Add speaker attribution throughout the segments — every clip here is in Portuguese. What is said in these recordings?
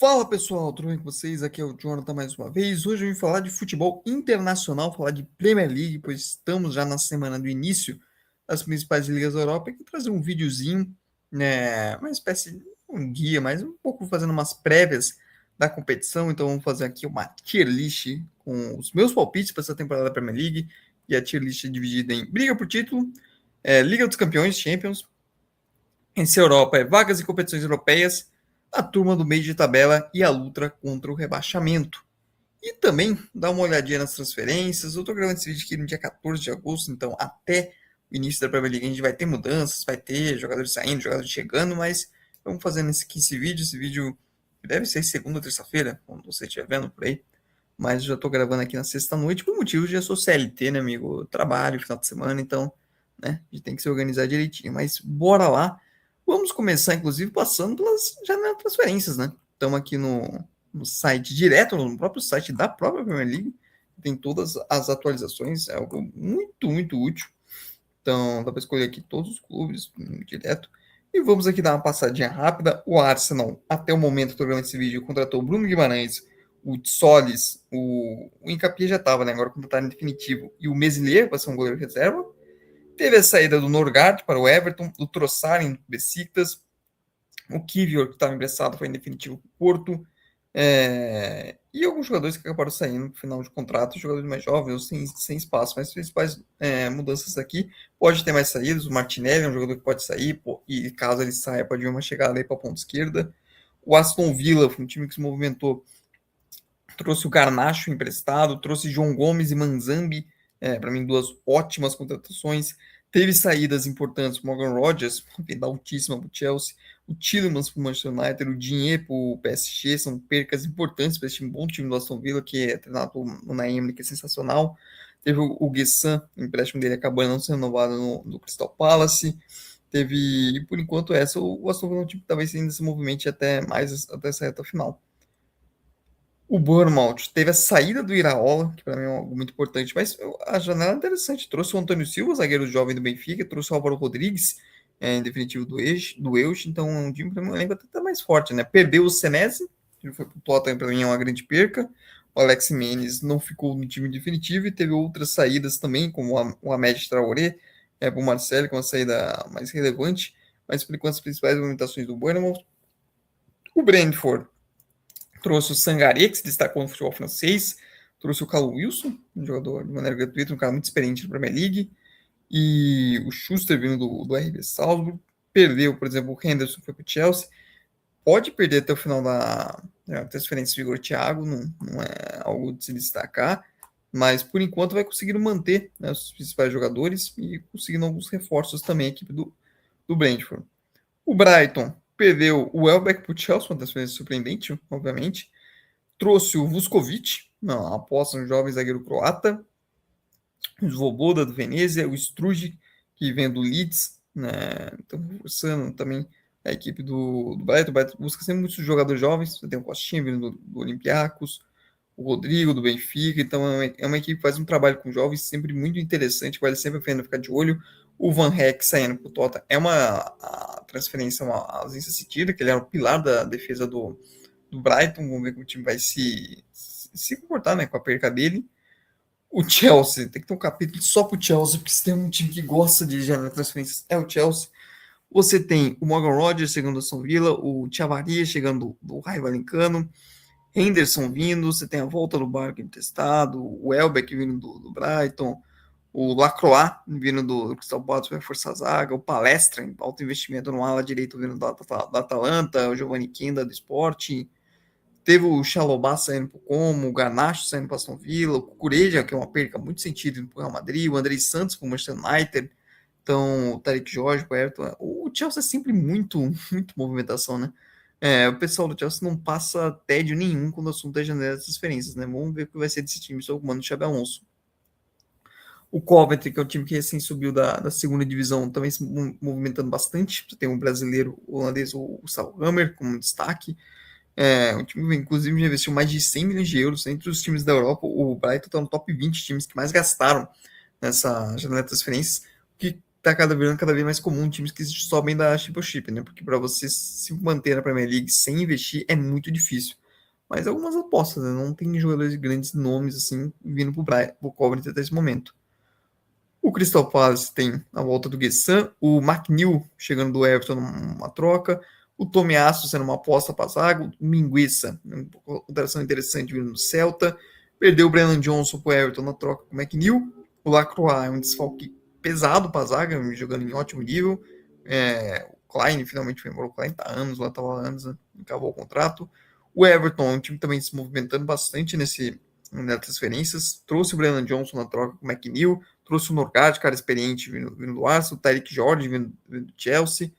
Speaker 1: Fala pessoal, tudo bem com vocês? Aqui é o Jonathan mais uma vez. Hoje eu vim falar de futebol internacional, falar de Premier League, pois estamos já na semana do início das principais ligas da Europa. E vou trazer um videozinho, né, uma espécie de um guia, mas um pouco fazendo umas prévias da competição. Então vamos fazer aqui uma tier list com os meus palpites para essa temporada da Premier League. E a tier list é dividida em briga por título, Liga dos Campeões, Champions, esse Europa é vagas e competições europeias, a turma do meio de tabela e a luta contra o rebaixamento. E também dá uma olhadinha nas transferências. Eu estou gravando esse vídeo aqui no dia 14 de agosto, então até o início da Premier League a gente vai ter mudanças, vai ter jogadores saindo, jogadores chegando, mas vamos fazendo esse vídeo. Esse vídeo deve ser segunda ou terça-feira, quando você estiver vendo por aí. Mas eu já estou gravando aqui na sexta-noite por motivo de eu sou CLT, né, amigo? Eu trabalho final de semana, então, né, a gente tem que se organizar direitinho. Mas bora lá. Vamos começar, inclusive, passando pelas janelas de transferências, né? Estamos aqui no site direto, no próprio site da própria Premier League. Tem todas as atualizações, é algo muito, muito útil. Então, dá para escolher aqui todos os clubes direto. E vamos aqui dar uma passadinha rápida. O Arsenal, até o momento, estou gravando esse vídeo, contratou o Bruno Guimarães, o Solis, o Hincapié já estava, né? Agora contrataram em definitivo. E o Meslier, para ser um goleiro reserva. Teve a saída do Norgard para o Everton, do Trossard em Besiktas, o Kivior, que estava emprestado, foi em definitivo para o Porto, e alguns jogadores que acabaram saindo no final de contrato, jogadores mais jovens, sem espaço. Mas as principais mudanças aqui, pode ter mais saídas, o Martinelli é um jogador que pode sair, e caso ele saia, pode vir uma chegada aí para a ponta esquerda. O Aston Villa foi um time que se movimentou, trouxe o Garnacho emprestado, trouxe João Gomes e Manzambi, para mim, duas ótimas contratações. Teve saídas importantes, o Morgan Rodgers, venda altíssima para o Chelsea, o Tielemans para o Manchester United, o Digne para o PSG, são percas importantes para esse time, bom time do Aston Villa, que é treinado por Unai Emery, que é sensacional. Teve o Guessam, o empréstimo dele acabou não sendo renovado no Crystal Palace. Teve, e por enquanto, o Aston Villa é um time que talvez ainda se movimente até mais até essa reta final. O Bournemouth teve a saída do Iraola, que para mim é algo muito importante, mas a janela é interessante. Trouxe o Antônio Silva, zagueiro jovem do Benfica, trouxe o Álvaro Rodrigues, em definitivo do Elche, então é um time para mim lembra até tá mais forte, né? Perdeu o Senesi, que foi pro Tottenham, para mim é uma grande perca. O Alex Mendes não ficou no time definitivo e teve outras saídas também, como o Ahmed Traoré, para o Marcelo, que é uma saída mais relevante, mas por enquanto as principais movimentações do Bournemouth. O Brentford trouxe o Sangaré, que se destacou no futebol francês, trouxe o Callum Wilson, um jogador de maneira gratuita, um cara muito experiente na Premier League, e o Schuster vindo do RB Salzburg, perdeu, por exemplo, o Henderson foi para o Chelsea, pode perder até o final da transferência do Igor Thiago, não é algo de se destacar, mas por enquanto vai conseguir manter, né, os principais jogadores e conseguindo alguns reforços também a equipe do Brentford. O Brighton perdeu o Welbeck para o Chelsea, uma transferência surpreendente, obviamente. Trouxe o Vuskovic, uma aposta no jovem zagueiro croata. O Svoboda do Venezia, o Struge, que vem do Leeds, né? Então, reforçando também a equipe do Brighton. O Brighton busca sempre muitos jogadores jovens. Você tem o Costinha vindo do Olympiacos, o Rodrigo do Benfica. Então, é uma equipe que faz um trabalho com jovens sempre muito interessante, vale sempre a pena ficar de olho. O Van Heck saindo para o Tottenham é uma transferência, uma ausência sentida, que ele era o pilar da defesa do Brighton. Vamos ver como o time vai se comportar, né, com a perca dele. O Chelsea, tem que ter um capítulo só para o Chelsea, porque se tem um time que gosta de gerar transferências, é o Chelsea. Você tem o Morgan Rodgers chegando do Aston Villa, o Chavarria chegando do Raio Valenciano, Henderson vindo, você tem a volta do Barkley testado, o Welbeck vindo do Brighton, o Lacroix vindo do Crystal Palace para reforçar a zaga, o Palestra em alto investimento no ala direito vindo da Atalanta, o Giovanni Kinda do Sporting, teve o Chalobah saindo para o Como, o Garnacho saindo para o Aston Villa, o Cucureja, que é uma perca muito sentido indo para o Real Madrid, o Andrei Santos para o Manchester United, então o Tariq Jorge para o Everton. O Chelsea é sempre muito movimentação, né? O pessoal do Chelsea não passa tédio nenhum quando o assunto é janela de transferências, né? Vamos ver o que vai ser desse time sob o comando do Xabi Alonso. O Coventry, que é o time que recém subiu da segunda divisão, também se movimentando bastante. Você tem um brasileiro holandês, o Salhammer, como destaque. O time, inclusive, já investiu mais de 100 milhões de euros entre os times da Europa. O Brighton está no top 20 times que mais gastaram nessa janela de transferências, que tá cada vez mais comum times que sobem da Championship, né? Porque para você se manter na Premier League sem investir é muito difícil. Mas algumas apostas, né? Não tem jogadores de grandes nomes assim vindo pro Coventry até esse momento. O Crystal Palace tem a volta do Guessam, o McNeil chegando do Everton numa troca, o Tomiasso sendo uma aposta para a zaga, o Minguissa, uma contratação interessante vindo do Celta, perdeu o Brennan Johnson para o Everton na troca com o McNeil, o Lacroix é um desfalque pesado para a zaga, jogando em ótimo nível, o Klein finalmente foi embora, o Klein está há anos lá, estava há anos, né? Acabou o contrato, o Everton é um time também se movimentando bastante nas transferências, trouxe o Brennan Johnson na troca com o McNeil, trouxe o Norgard, cara experiente vindo do Arsenal, o Tariq Jorge vindo do Chelsea,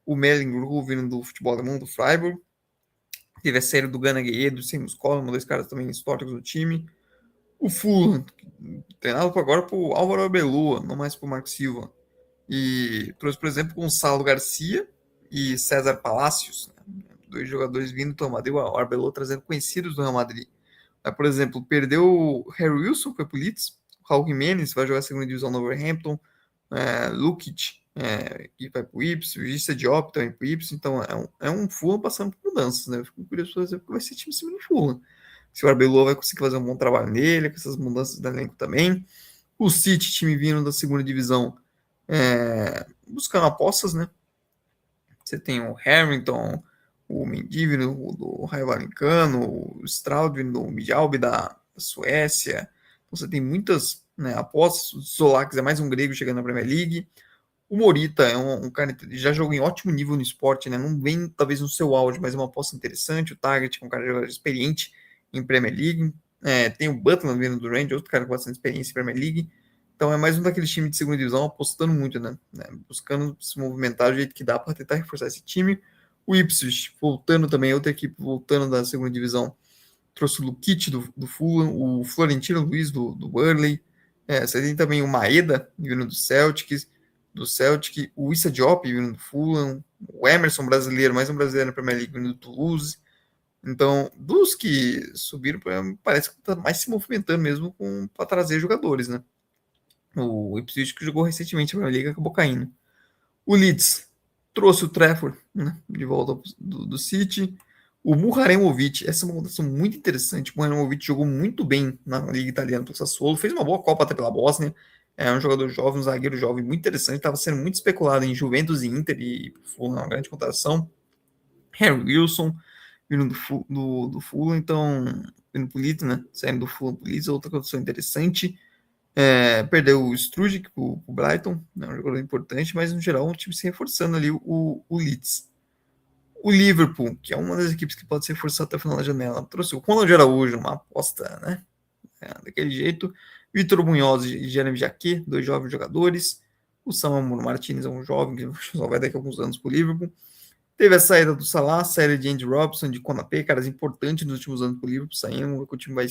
Speaker 1: o Merlin Grue vindo do futebol alemão, do Freiburg, teve a série do Gana Gueye, do Seamus Coleman, dois caras também históricos do time, o Fulham, treinado agora por Álvaro Arbeloa, não mais por Marco Silva, e trouxe, por exemplo, Gonçalo Garcia e César Palacios, né? Dois jogadores vindo do Real Madrid, o Arbeloa trazendo conhecidos do Real Madrid. Por exemplo, perdeu o Harry Wilson, que foi pro Leeds, Raul Jimenez vai jogar a segunda divisão no Wolverhampton, Lukic, que vai para o Ipswich, Issa Diop também para o Ipswich, então é um Fulham passando por mudanças, né? Eu fico curioso para ver que vai ser time em cima do Fulham. Se o Arbeloa vai conseguir fazer um bom trabalho nele, com essas mudanças do elenco também. O City, time vindo da segunda divisão, buscando apostas, né? Você tem o Harrington, o Mendy vindo do Raio Vallecano, o Stroud vindo do Midtjylland da Suécia. Então você tem muitas, né, apostas. O Solax é mais um grego chegando na Premier League. O Morita é um cara que já jogou em ótimo nível no esporte, né? Não vem talvez no seu auge, mas é uma aposta interessante. O Target, que é um cara experiente em Premier League. Tem o Butland vindo do Rangers, outro cara com bastante experiência em Premier League. Então é mais um daqueles times de segunda divisão apostando muito, né? Buscando se movimentar do jeito que dá para tentar reforçar esse time. O Ipswich voltando também, outra equipe voltando da segunda divisão, trouxe o Lukic do Fulham, o Florentino Luiz do Burnley. Você tem também o Maeda vindo do Celtic, o Issa Diop vindo do Fulham, o Emerson brasileiro, mais um brasileiro na Premier League vindo do Toulouse. Então, dos que subiram, parece que está mais se movimentando mesmo para trazer jogadores, né? O Ipswich, que jogou recentemente na Liga, acabou caindo. O Leeds trouxe o Trafford, né, de volta do City. O Muharemovic, essa é uma mudança muito interessante. O Muharemovic jogou muito bem na Liga Italiana pelo Sassuolo, fez uma boa Copa até pela Bósnia. É um jogador jovem, um zagueiro jovem muito interessante. Estava sendo muito especulado em Juventus e Inter e foi uma grande contratação. Harry Wilson, vindo do Fulham, então, vindo pro Leeds, né? Saindo do Fulham pro Leeds, outra contratação interessante. Perdeu o Strujic para o Brighton, né, um jogador importante, mas no geral um time se reforçando ali o Leeds. O Liverpool, que é uma das equipes que pode se reforçar até o final da janela, trouxe o Ronald Araújo, uma aposta, né? Daquele jeito. Vitor Munhoz e Jeremy Jacquet, dois jovens jogadores. O Samuel Martinez é um jovem que só vai daqui a alguns anos para o Liverpool. Teve a saída do Salah, a saída de Andy Robson, de Konaté, caras importantes nos últimos anos para o Liverpool saindo, o time vai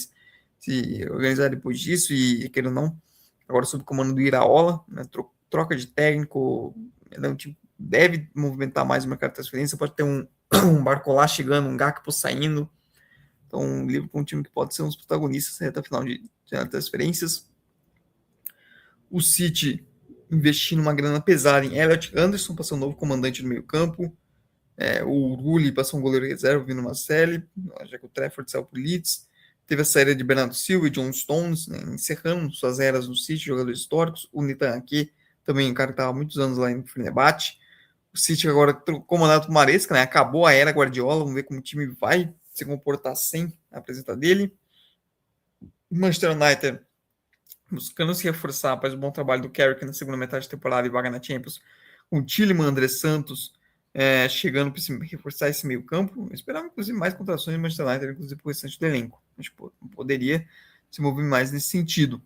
Speaker 1: se organizar depois disso e, querendo ou não, agora sob o comando do Iraola, né, troca de técnico, né, o time deve movimentar mais o mercado de transferência, pode ter um Barcola chegando, um Gakpo saindo, então o Liverpool é um time que pode ser um dos protagonistas até o final de transferências. O City investindo uma grana pesada em Elliot Anderson, para ser um novo comandante do meio campo. O Rulli passou um goleiro reserva vindo Marcelli, já que o Trafford saiu para o Leeds. Teve a saída de Bernardo Silva e John Stones, né, encerrando suas eras no City, jogadores históricos. O Nathan Ake, também um cara que estava há muitos anos lá em Fenerbahçe. O City agora comandado por Maresca, né, acabou a era Guardiola, vamos ver como o time vai se comportar sem a presença dele. O Manchester United buscando se reforçar após o bom trabalho do Carrick na segunda metade da temporada e vaga na Champions, com o Tielemans, André Santos chegando para reforçar esse meio campo. Eu esperava, inclusive, mais contratações do Manchester United, inclusive para o restante do elenco. A gente poderia se mover mais nesse sentido.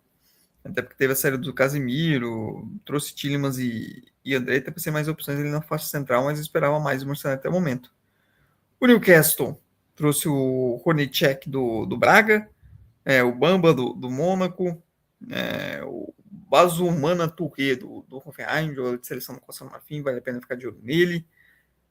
Speaker 1: Até porque teve a série do Casemiro, trouxe Tielemans e André para ser mais opções ali na faixa central, mas eu esperava mais do Manchester United até o momento. O Newcastle trouxe o Hornacek do Braga, o Bamba do Mônaco, o Bazumana Touré do Hoffenheim, jogador de seleção da Costa do Marfim, vale a pena ficar de olho nele.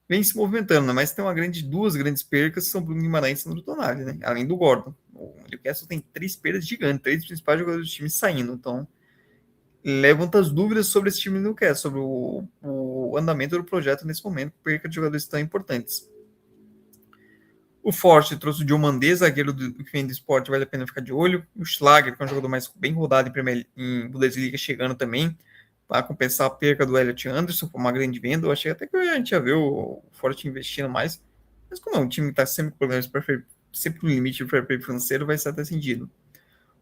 Speaker 1: Vem se movimentando, né? Mas tem duas grandes percas, que são Bruno Guimarães e Sandro Tonali, né? Além do Gordon. O Newcastle tem 3 perdas gigantes, 3 principais jogadores do time saindo. Então, levanta as dúvidas sobre esse time do Newcastle, sobre o andamento do projeto nesse momento, perca de jogadores tão importantes. O Forte trouxe o Diomandé, zagueiro que vem do esporte, vale a pena ficar de olho. O Schlager, que é um jogador mais bem rodado em Bundesliga, chegando também, para compensar a perca do Elliot Anderson, foi uma grande venda. Eu achei até que a gente ia ver o Forte investindo mais, mas como é um time que está sempre com problemas, sempre no limite do fair play financeiro, vai ser até sentido.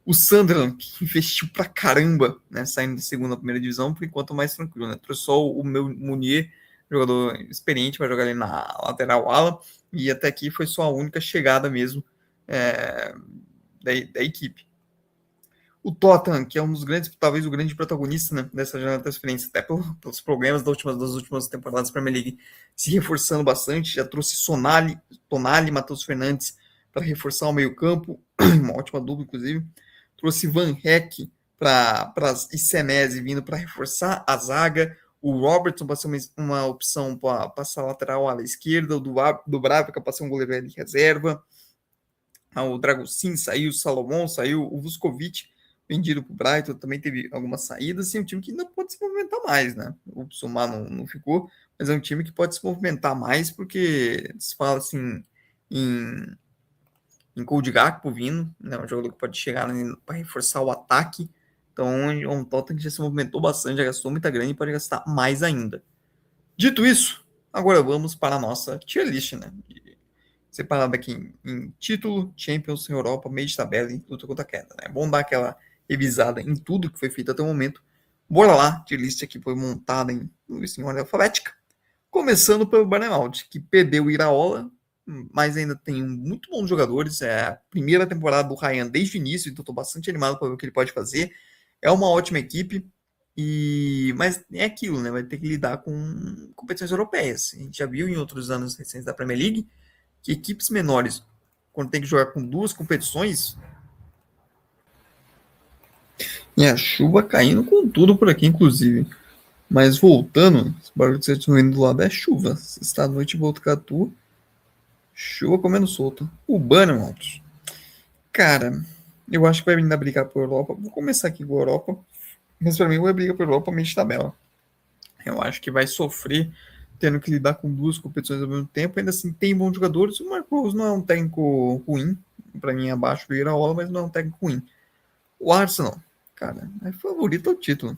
Speaker 1: O Sunderland, que investiu pra caramba, né, saindo da segunda primeira divisão, por enquanto mais tranquilo, né? Trouxe só o meu Munier, jogador experiente, para jogar ali na lateral ala, e até aqui foi só a única chegada mesmo é, da equipe. O Tottenham, que é um dos grandes, talvez o grande protagonista, né, dessa janela de transferência, até pelos problemas das últimas temporadas da Premier League, se reforçando bastante, já trouxe Tonali, Matheus Fernandes para reforçar o meio-campo, uma ótima dupla, inclusive. Trouxe Van Heck para Senesi vindo para reforçar a zaga. O Robertson para ser uma opção para passar lateral à esquerda. O do Bravica para ser um goleiro de reserva. O Dragocin saiu, o Salomão saiu, o Vuskovic vendido para o Brighton também teve algumas saídas. E é um time que ainda pode se movimentar mais, né? O Psumar não ficou, mas é um time que pode se movimentar mais porque se fala assim em Cody Gakpo vindo, né, um jogador que pode chegar para reforçar o ataque. Então, é um Tottenham que já se movimentou bastante, já gastou muita grana e pode gastar mais ainda. Dito isso, agora vamos para a nossa tier list, né? Separada aqui em título, Champions, Europa, meio de tabela e luta contra a queda. Né? É bom dar aquela revisada em tudo que foi feito até o momento. Bora lá, tier list aqui foi montada em ordem alfabética. Começando pelo Burnout, que perdeu o Iraola, mas ainda tem muito bons jogadores. É a primeira temporada do Ryan desde o início, então estou bastante animado para ver o que ele pode fazer. É uma ótima equipe, mas é aquilo, né? Vai ter que lidar com competições europeias. A gente já viu em outros anos recentes da Premier League que equipes menores, quando tem que jogar com duas competições, e a chuva caindo com tudo por aqui, inclusive. Mas voltando, esse barulho que vocês estão vendo do lado é chuva. Se está à noite em Botucatu, chuva comendo solta. O Bournemouth. Cara, eu acho que vai ainda brigar por Europa. Vou começar aqui com a Europa. Mas para mim vai brigar por Europa meio de tabela. Eu acho que vai sofrer tendo que lidar com duas competições ao mesmo tempo. Ainda assim, tem bons jogadores. O Marco Rose não é um técnico ruim. Para mim, abaixo do Iraola, mas não é um técnico ruim. O Arsenal, cara, é favorito ao título.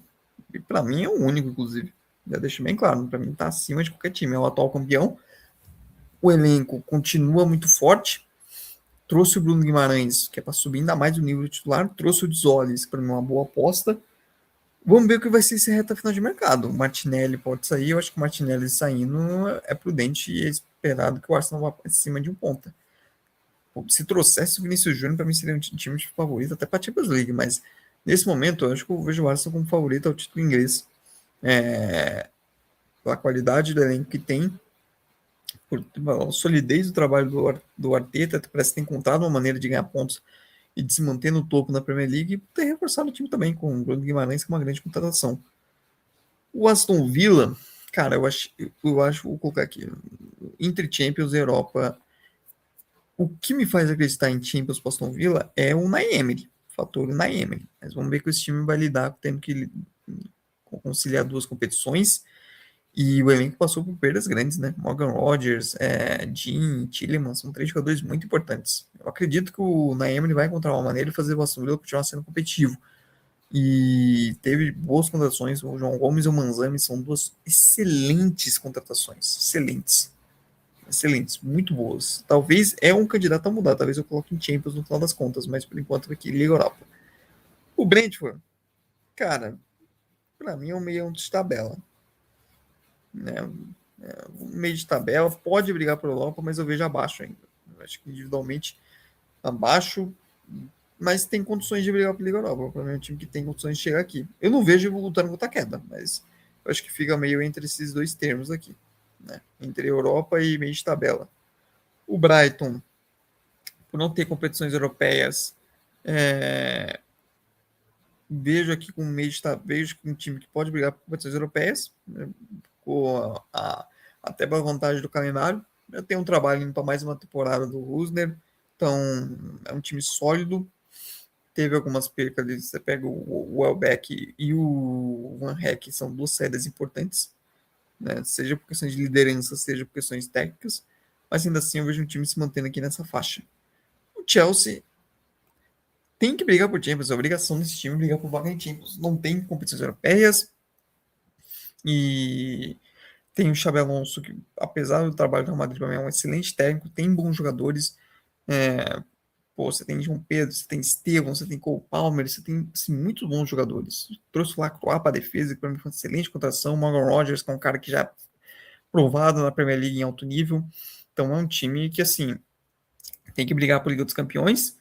Speaker 1: E para mim é o único, inclusive. Já deixo bem claro. Para mim, tá acima de qualquer time. É o atual campeão. O elenco continua muito forte. Trouxe o Bruno Guimarães, que é para subir ainda mais o nível titular. Trouxe o Desolis, para mim, uma boa aposta. Vamos ver o que vai ser esse reta final de mercado. O Martinelli pode sair. Eu acho que o Martinelli saindo é prudente e é esperado que o Arsenal vá para cima de um ponta. Se trouxesse o Vinícius Júnior, para mim seria um time de favorito até para a Champions League, mas nesse momento eu acho que eu vejo o Arsenal como favorito ao título inglês. Pela qualidade do elenco que tem, por a solidez do trabalho do Arteta, parece ter encontrado uma maneira de ganhar pontos e de se manter no topo na Premier League, e ter reforçado o time também com o Bruno Guimarães, que é uma grande contratação. O Aston Villa, cara, eu acho, vou colocar aqui, entre Champions e Europa, o que me faz acreditar em Champions para Aston Villa é o Unai Emery, o fator Unai Emery. Mas vamos ver que esse time vai lidar tendo que conciliar duas competições. E o elenco passou por perdas grandes, né? Morgan Rodgers, Dean, Tielemans, são três jogadores muito importantes. Eu acredito que o Naemery vai encontrar uma maneira de fazer o Aston Villa continuar sendo competitivo. E teve boas contratações. O João Gomes e o Manzani são duas excelentes contratações. Excelentes, muito boas. Talvez é um candidato a mudar. Talvez eu coloque em Champions no final das contas, mas por enquanto aqui Liga Europa. O Brentford, cara, para mim é um meio de tabela. Né? Meio de tabela, pode brigar por Europa, mas eu vejo abaixo ainda. Eu acho que individualmente abaixo, mas tem condições de brigar por Liga Europa. Para mim é um time que tem condições de chegar aqui. Eu não vejo lutando contra a queda, mas eu acho que fica meio entre esses dois termos aqui. Né? Entre Europa e meio de tabela. O Brighton, por não ter competições europeias, vejo aqui com meio de tabela, vejo um time que pode brigar por competições europeias, né? Até pela vantagem do calendário. Eu tenho um trabalho para mais uma temporada do Rusner, então é um time sólido. teve algumas percas ali. Você pega o Welbeck e o Van Heck, são duas saídas importantes, né? Seja por questões de liderança, seja por questões técnicas. Mas ainda assim eu vejo um time se mantendo aqui nessa faixa. O Chelsea tem que brigar por Champions, é a obrigação desse time brigar por vaga em Champions. Não tem competições europeias e tem o Xabi Alonso, que apesar do trabalho do Real Madrid, é um excelente técnico, tem bons jogadores. É, pô, você tem João Pedro, você tem Estevão, você tem Cole Palmer, você tem assim, muitos bons jogadores. Trouxe o Lacroix para a defesa, que para mim foi uma excelente contratação. O Morgan Rogers, que é um cara que já é provado na Premier League em alto nível. Então é um time que, assim, tem que brigar por Liga dos Campeões.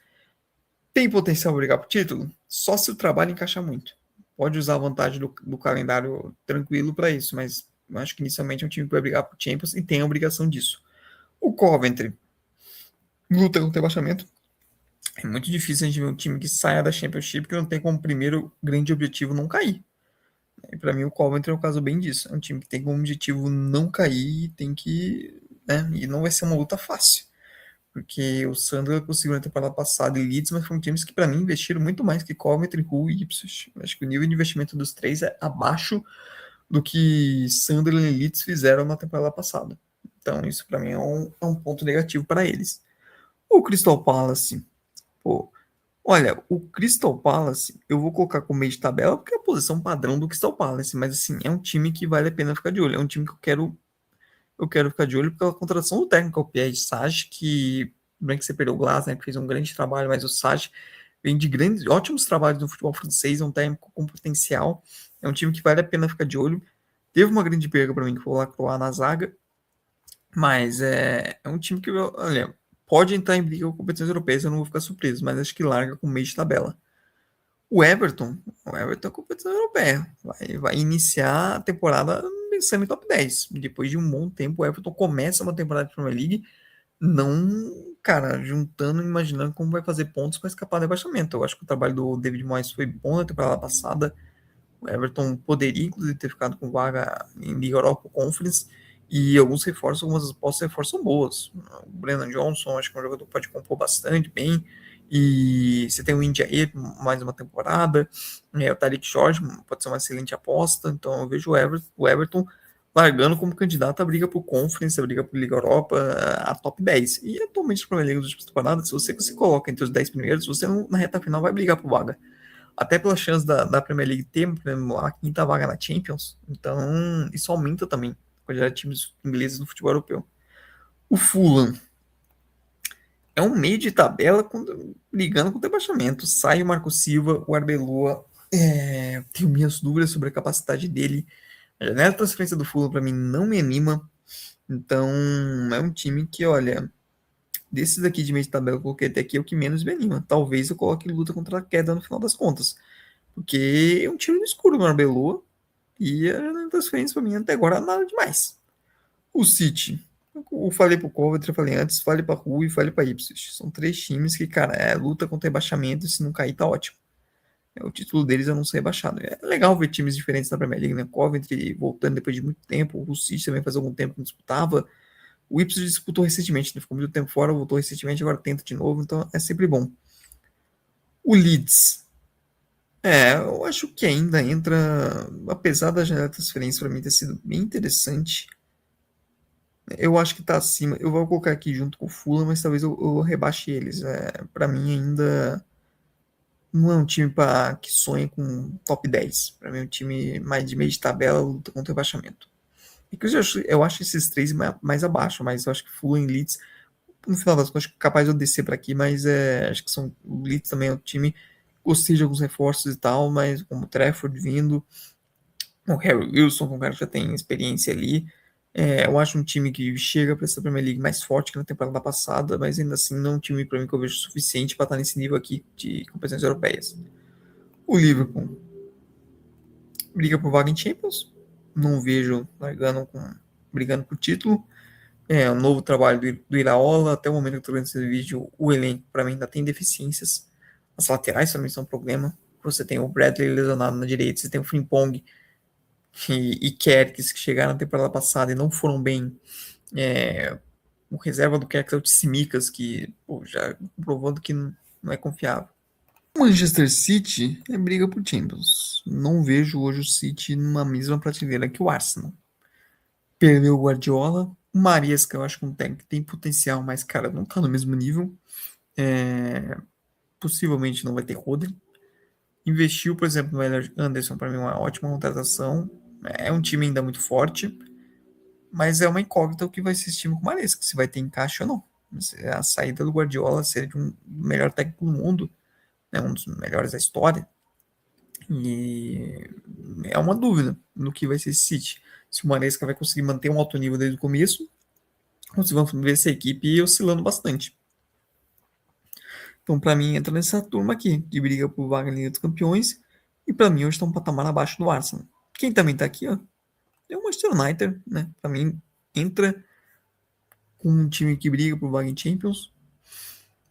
Speaker 1: Tem potencial para brigar por título? Só se o trabalho encaixar muito. Pode usar a vantagem do calendário tranquilo para isso, mas eu acho que inicialmente é um time que vai brigar por Champions e tem a obrigação disso. O Coventry luta contra o rebaixamento. É muito difícil a gente ver um time que saia da Championship que não tem como primeiro grande objetivo não cair. E para mim o Coventry é um caso bem disso. É um time que tem como objetivo não cair e tem que. Né, e não vai ser uma luta fácil. Porque o Sunderland conseguiu na temporada passada e Leeds, mas foram times que para mim investiram muito mais que Coventry, Hull e Ipswich. Acho que o nível de investimento dos três é abaixo do que Sunderland e Leeds fizeram na temporada passada. Então isso para mim é um ponto negativo para eles. O Crystal Palace, pô, olha, o Crystal Palace, eu vou colocar como meio de tabela porque é a posição padrão do Crystal Palace, mas assim, é um time que vale a pena ficar de olho. É um time que eu quero ficar de olho pela contratação do técnico, o Pierre Sage, que bem que você perdeu o Glass, né, que fez um grande trabalho, mas o Sage vem de grandes, ótimos trabalhos no futebol francês, é um técnico com potencial, é um time que vale a pena ficar de olho. Teve uma grande perda para mim, que foi o Lacroix na zaga, mas é um time que, olha, pode entrar em briga com competições europeias, eu não vou ficar surpreso, mas acho que larga com meio de tabela. O Everton é competição europeia. Vai iniciar a temporada pensando em top 10. Depois de um bom tempo, o Everton começa uma temporada de Premier League não, cara, juntando, imaginando como vai fazer pontos para escapar do rebaixamento. Eu acho que o trabalho do David Moyes foi bom na temporada passada. O Everton poderia, inclusive, ter ficado com vaga em Liga Europa Conference. E alguns reforços, algumas apostas de reforço são boas. O Brennan Johnson, acho que é um jogador que pode compor bastante bem. E você tem o India aí, mais uma temporada. O Tariq Jorge pode ser uma excelente aposta. Então eu vejo o Everton largando como candidato à briga por Conference, a briga por Liga Europa, a top 10. E atualmente, para a Liga das últimas temporadas, se você se coloca entre os 10 primeiros, você na reta final vai brigar por vaga. Até pela chance da Premier League ter a quinta vaga na Champions. Então, isso aumenta também a quantidade de times ingleses no futebol europeu. O Fulham é um meio de tabela brigando com o rebaixamento. Sai o Marco Silva, o Arbeloa. Tenho minhas dúvidas sobre a capacidade dele. A janela de transferência do Fulham, para mim, não me anima. Então, é um time que, olha, desses aqui de meio de tabela que eu coloquei até aqui, é o que menos me anima. Talvez eu coloque luta contra a queda no final das contas. Porque é um tiro no escuro no Arbeloa. E a janela de transferência, para mim, até agora, nada demais. O City. Eu falei pro Coventry, eu falei antes, falei pra Hull e falei pra Ipswich. São três times que, cara, luta contra rebaixamento e se não cair, tá ótimo. O título deles é não ser rebaixado. É legal ver times diferentes na Premier League, né? Coventry voltando depois de muito tempo, o City também faz algum tempo que não disputava. O Ipswich disputou recentemente, né? Ficou muito tempo fora, voltou recentemente, agora tenta de novo, então é sempre bom. O Leeds. Eu acho que ainda entra, apesar da janela de transferência para mim ter sido bem interessante, eu acho que tá acima. Eu vou colocar aqui junto com o Fulham, mas talvez eu rebaixe eles. Para mim ainda não é um time que sonha com top 10. Para mim é um time mais de meio de tabela, luta contra o rebaixamento. Inclusive, eu acho esses três mais abaixo, mas eu acho que Fulham e Leeds, no final das contas, acho que é capaz de eu descer para aqui, mas acho que o Leeds também é um time, gostei de alguns reforços e tal, mas como o Trafford vindo, o Harry Wilson, que é um cara que já tem experiência ali, eu acho um time que chega para essa Premier League mais forte que na temporada passada, mas ainda assim não é um time para mim que eu vejo suficiente para estar nesse nível aqui de competições europeias. O Liverpool briga por vaga em Champions, não vejo brigando por título. O novo trabalho do Iraola, até o momento que eu estou vendo esse vídeo, o elenco para mim ainda tem deficiências. As laterais também são um problema. Você tem o Bradley lesionado na direita, você tem o Frimpong e Kerkes que chegaram na temporada passada e não foram bem. O reserva do Kerkes é o Tsimikas, que já provando que não é confiável. Manchester City é briga por Champions. Não vejo hoje o City numa mesma prateleira que o Arsenal. Perdeu o Guardiola. O Maresca, eu acho que é um técnico que tem potencial, mas, cara, não tá no mesmo nível. Possivelmente não vai ter Rodri. Investiu, por exemplo, no Elliot Anderson, para mim, uma ótima contratação. É um time ainda muito forte, mas é uma incógnita o que vai ser esse time com o Maresca, se vai ter encaixe ou não. A saída do Guardiola seria de um melhor técnico do mundo, né, um dos melhores da história. E é uma dúvida no que vai ser esse City. Se o Maresca vai conseguir manter um alto nível desde o começo, ou se vamos ver essa equipe oscilando bastante. Então, para mim, entra nessa turma aqui, que briga por vaga em Liga dos Campeões, e para mim hoje está um patamar abaixo do Arsenal. Quem também está aqui, ó, é o Manchester United, né? Para mim, entra com um time que briga por vaga em Champions.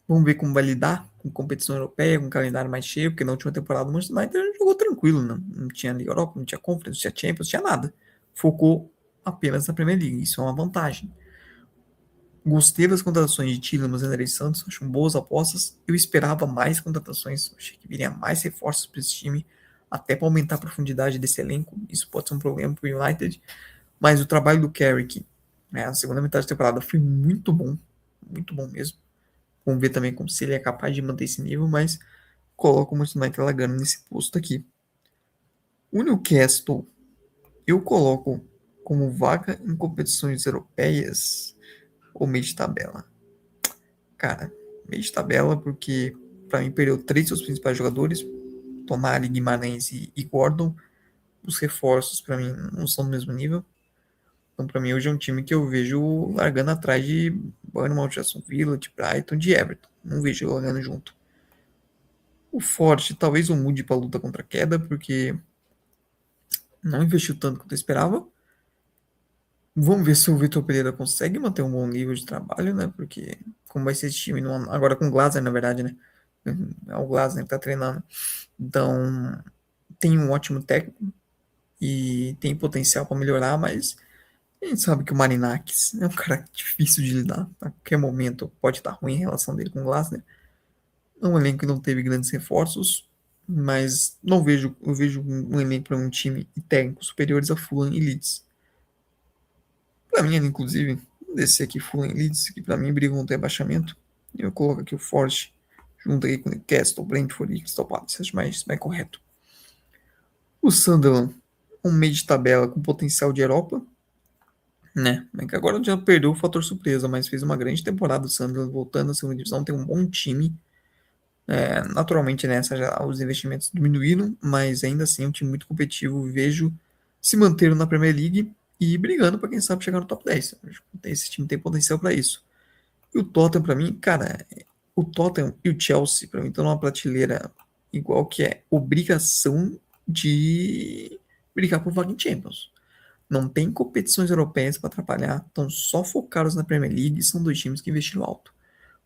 Speaker 1: Vamos ver como vai lidar com competição europeia, com um calendário mais cheio, porque na última temporada o Manchester United jogou tranquilo, não tinha Liga Europa, não tinha Conference, não tinha Champions, não tinha nada. Focou apenas na Premier League, isso é uma vantagem. Gostei das contratações de Tielemans e André Santos, acho boas apostas. Eu esperava mais contratações, achei que viria mais reforços para esse time, até para aumentar a profundidade desse elenco. Isso pode ser um problema para o United, mas o trabalho do Carrick, né, a segunda metade da temporada foi muito bom mesmo. Vamos ver também como se ele é capaz de manter esse nível, mas coloco o Manchester United lagando nesse posto aqui. O Newcastle, eu coloco como vaga em competições europeias ou meio de tabela. Cara, meio de tabela, porque para mim perdeu 3 dos seus principais jogadores, Tonali, Guimarães e Gordon. Os reforços para mim não são do mesmo nível. Então para mim hoje é um time que eu vejo largando atrás de Bournemouth, Aston Villa, de Brighton, de Everton. Não vejo largando junto. O Forte talvez eu mude para a luta contra a queda, porque não investiu tanto quanto eu esperava. Vamos ver se o Vitor Pereira consegue manter um bom nível de trabalho, né? Porque como vai ser esse time agora com o Glazer, na verdade, né? É o Glazer que tá treinando. Então, tem um ótimo técnico e tem potencial para melhorar, mas a gente sabe que o Marinakis é um cara difícil de lidar. A qualquer momento pode estar ruim a relação dele com o Glazer. É um elenco que não teve grandes reforços, mas eu vejo um elenco para um time e técnicos superiores a Fulham e Leeds. Para mim, inclusive, descer aqui Fulham e Leeds, que para mim brigam contra rebaixamento. Eu coloco aqui o Forte junto aí com o Newcastle, Brentford e Crystal Palace, acho mais correto. O Sunderland, um meio de tabela com potencial de Europa, né? É que agora já perdeu o fator surpresa, mas fez uma grande temporada o Sunderland, voltando à segunda divisão, tem um bom time. Naturalmente nessa já os investimentos diminuíram, mas ainda assim é um time muito competitivo. Vejo se manter na Premier League e brigando para quem sabe chegar no top 10. Esse time tem potencial para isso. E o Tottenham para mim, cara, o Tottenham e o Chelsea para mim estão numa prateleira igual que é obrigação de brigar por vaga em Champions. Não tem competições europeias para atrapalhar, estão só focados na Premier League e são dois times que investiram alto.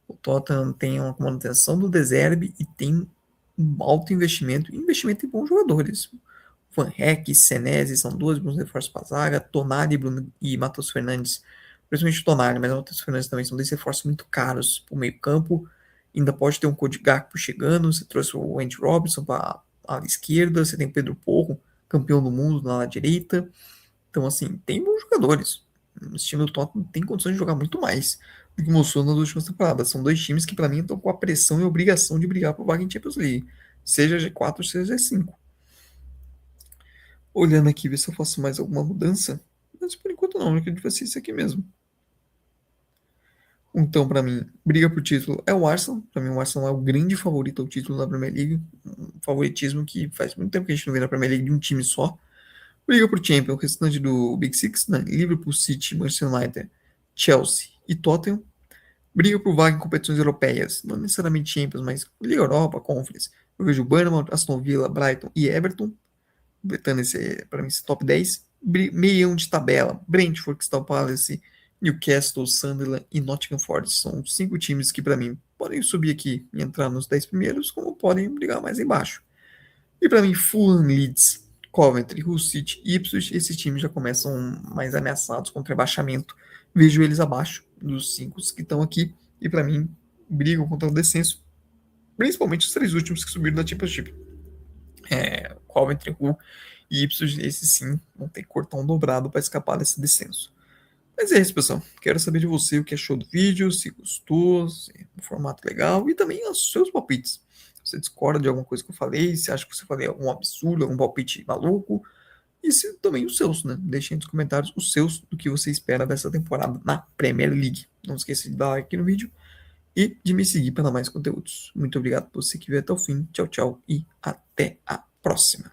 Speaker 1: O Tottenham tem uma manutenção do De Zerbi e tem um alto investimento em bons jogadores. Van Heck, Senesi são duas bons reforços para a zaga, Tonali e Matheus Fernandes, principalmente o Tonali, mas o Matheus Fernandes também são dois reforços muito caros para o meio campo. Ainda pode ter um Cody Gakpo chegando, você trouxe o Andy Robinson para a ala esquerda, você tem o Pedro Porro, campeão do mundo na ala direita. Então, assim, tem bons jogadores. O time do Tottenham tem condições de jogar muito mais do que mostrou nas últimas temporadas. São dois times que, para mim, estão com a pressão e a obrigação de brigar por vaga em Champions League. Seja G4, seja G5. Olhando aqui, ver se eu faço mais alguma mudança. Mas por enquanto não, eu acredito que vai ser isso aqui mesmo. Então, para mim, briga por título é o Arsenal. Para mim, o Arsenal é o grande favorito ao título da Premier League. Um favoritismo que faz muito tempo que a gente não vê na Premier League de um time só. Briga por Champions, o restante do Big Six, né? Liverpool, City, Manchester United, Chelsea e Tottenham. Briga por vaga em competições europeias, não necessariamente Champions, mas Liga Europa, Conference. Eu vejo Bournemouth, Aston Villa, Brighton e Everton, completando para mim, esse top 10. Meião de tabela, Brentford, Crystal Palace, Newcastle, Sunderland e Nottingham Forest. São 5 times que, para mim, podem subir aqui e entrar nos 10 primeiros, como podem brigar mais embaixo. E para mim, Fulham, Leeds, Coventry, Hull City e Ipswich, esses times já começam mais ameaçados contra rebaixamento. Vejo eles abaixo dos 5 que estão aqui e para mim brigam contra o descenso. principalmente os 3 últimos que subiram da Championship. Coventry, Hull e Ipswich, esses sim vão ter que cortar um dobrado para escapar desse descenso. Mas é isso, pessoal. Quero saber de você o que achou do vídeo, se gostou, se é um formato legal e também os seus palpites. Se você discorda de alguma coisa que eu falei, se acha que você falei algum absurdo, algum palpite maluco, e se também os seus, né? Deixem nos comentários os seus do que você espera dessa temporada na Premier League. Não esqueça de dar like no vídeo e de me seguir para mais conteúdos. Muito obrigado por você que veio até o fim. Tchau, tchau e até a próxima.